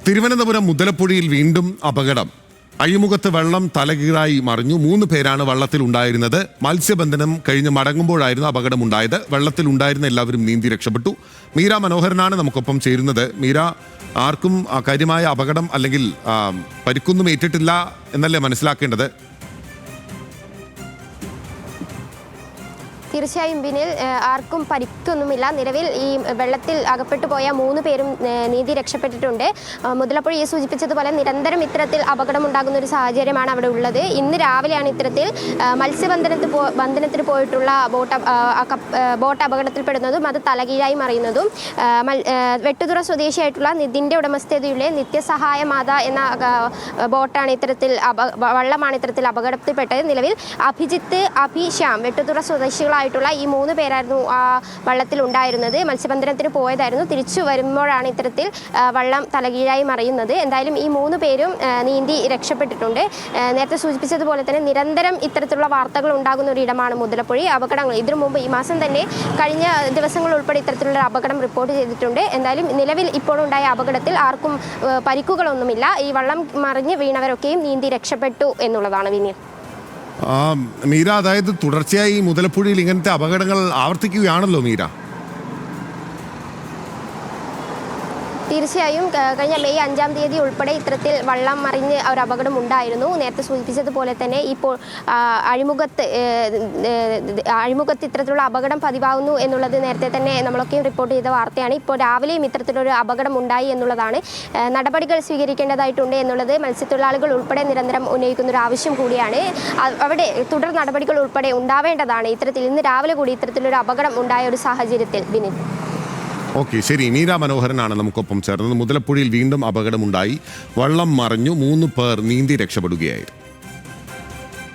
തിരുവനന്തപുരം മുതലപ്പുഴയിൽ വീണ്ടും അപകടം. അഴിമുഖത്ത് വെള്ളം തലകീഴായി മറിഞ്ഞു. 3 പേരാണ് വെള്ളത്തിൽ ഉണ്ടായിരുന്നത്. മത്സ്യബന്ധനം കഴിഞ്ഞ് മടങ്ങുമ്പോഴായിരുന്നു അപകടമുണ്ടായത്. വെള്ളത്തിൽ ഉണ്ടായിരുന്ന എല്ലാവരും നീന്തി രക്ഷപ്പെട്ടു. മീര മനോഹരനാണ് നമുക്കൊപ്പം ചേരുന്നത്. മീര, ആർക്കും കാര്യമായ അപകടം അല്ലെങ്കിൽ പരിക്കൊന്നും ഏറ്റിട്ടില്ല എന്നല്ലേ മനസ്സിലാക്കേണ്ടത്? തീർച്ചയായും ബിനിൽ, ആർക്കും പരിക്കൊന്നുമില്ല. നിലവിൽ ഈ വെള്ളത്തിൽ അകപ്പെട്ടു പോയ 3 പേരും നീന്തി രക്ഷപ്പെട്ടിട്ടുണ്ട്. മുതലപ്പുഴയെ സൂചിപ്പിച്ചതുപോലെ നിരന്തരം ഇത്തരത്തിൽ അപകടമുണ്ടാകുന്ന ഒരു സാഹചര്യമാണ് അവിടെ ഉള്ളത്. ഇന്ന് രാവിലെയാണ് ഇത്തരത്തിൽ മത്സ്യബന്ധനത്തിന് പോയിട്ടുള്ള ബോട്ട് അപകടത്തിൽപ്പെടുന്നതും അത് തലകീഴായി മറിയുന്നതും. വെട്ടുതുറ സ്വദേശിയായിട്ടുള്ള നിതിൻ്റെ ഉടമസ്ഥതയുള്ള നിത്യസഹായ മാത എന്ന ബോട്ടാണ് ഇത്തരത്തിൽ വള്ളമാണ് ഇത്തരത്തിൽ അപകടത്തിൽപ്പെട്ടത്. നിലവിൽ അഭിജിത്ത്, അഭിശ്യാം വെട്ടുതുറ സ്വദേശികളായിട്ടുള്ള ഈ 3 പേരായിരുന്നു ആ വള്ളത്തിൽ ഉണ്ടായിരുന്നത്. മത്സ്യബന്ധനത്തിന് പോയതായിരുന്നു. തിരിച്ചു വരുമ്പോഴാണ് ഇത്തരത്തിൽ വള്ളം തലകീഴായി മറിയുന്നത്. എന്തായാലും ഈ 3 പേരും നീന്തി രക്ഷപ്പെട്ടിട്ടുണ്ട്. നേരത്തെ സൂചിപ്പിച്ചതുപോലെ തന്നെ നിരന്തരം ഇത്തരത്തിലുള്ള വാർത്തകൾ ഉണ്ടാകുന്ന ഒരു ഇടമാണ് മുതലപ്പുഴ. അപകടങ്ങൾ ഇതിനു മുമ്പ് ഈ മാസം തന്നെ കഴിഞ്ഞ ദിവസങ്ങൾ ഉൾപ്പെടെ ഇത്തരത്തിലുള്ള അപകടം റിപ്പോർട്ട് ചെയ്തിട്ടുണ്ട്. എന്തായാലും നിലവിൽ ഇപ്പോഴുണ്ടായ അപകടത്തിൽ ആർക്കും പരിക്കുകളൊന്നുമില്ല. ഈ വള്ളം മറിഞ്ഞ് വീണവരൊക്കെയും നീന്തി രക്ഷപ്പെട്ടു എന്നുള്ളതാണ് വിനീൽ. മീര, അതായത് തുടർച്ചയായി മുതലപ്പുഴയിൽ ഇങ്ങനത്തെ അപകടങ്ങൾ ആവർത്തിക്കുകയാണല്ലോ മീര. തീർച്ചയായും കഴിഞ്ഞ മെയ് 5-ാം തീയതി ഉൾപ്പെടെ ഇത്തരത്തിൽ വള്ളം മറിഞ്ഞ് ഒരു അപകടം ഉണ്ടായിരുന്നു. നേരത്തെ സൂചിപ്പിച്ചതുപോലെ തന്നെ ഇപ്പോൾ അഴിമുഖത്ത് ഇത്തരത്തിലുള്ള അപകടം പതിവാകുന്നു എന്നുള്ളത് നേരത്തെ തന്നെ നമ്മളൊക്കെയും റിപ്പോർട്ട് ചെയ്ത വാർത്തയാണ്. ഇപ്പോൾ രാവിലെയും ഇത്തരത്തിലൊരു അപകടം ഉണ്ടായി എന്നുള്ളതാണ്. നടപടികൾ സ്വീകരിക്കേണ്ടതായിട്ടുണ്ട് എന്നുള്ളത് മത്സ്യത്തൊഴിലാളികൾ ഉൾപ്പെടെ നിരന്തരം ഉന്നയിക്കുന്ന ഒരു ആവശ്യം കൂടിയാണ്. അവിടെ തുടർ നടപടികൾ ഉൾപ്പെടെ ഉണ്ടാവേണ്ടതാണ്. ഇന്ന് രാവിലെ കൂടി ഇത്തരത്തിലൊരു അപകടം ഉണ്ടായ ഒരു സാഹചര്യത്തിൽ വിനിൽ. ഓക്കെ, ശരി. മീര മനോഹരനാണ് നമുക്കൊപ്പം ചേർന്നത്. മുതലപ്പുഴയിൽ വീണ്ടും അപകടമുണ്ടായി. വള്ളം മറിഞ്ഞു. 3 പേർ നീന്തി രക്ഷപ്പെടുകയായിരുന്നു.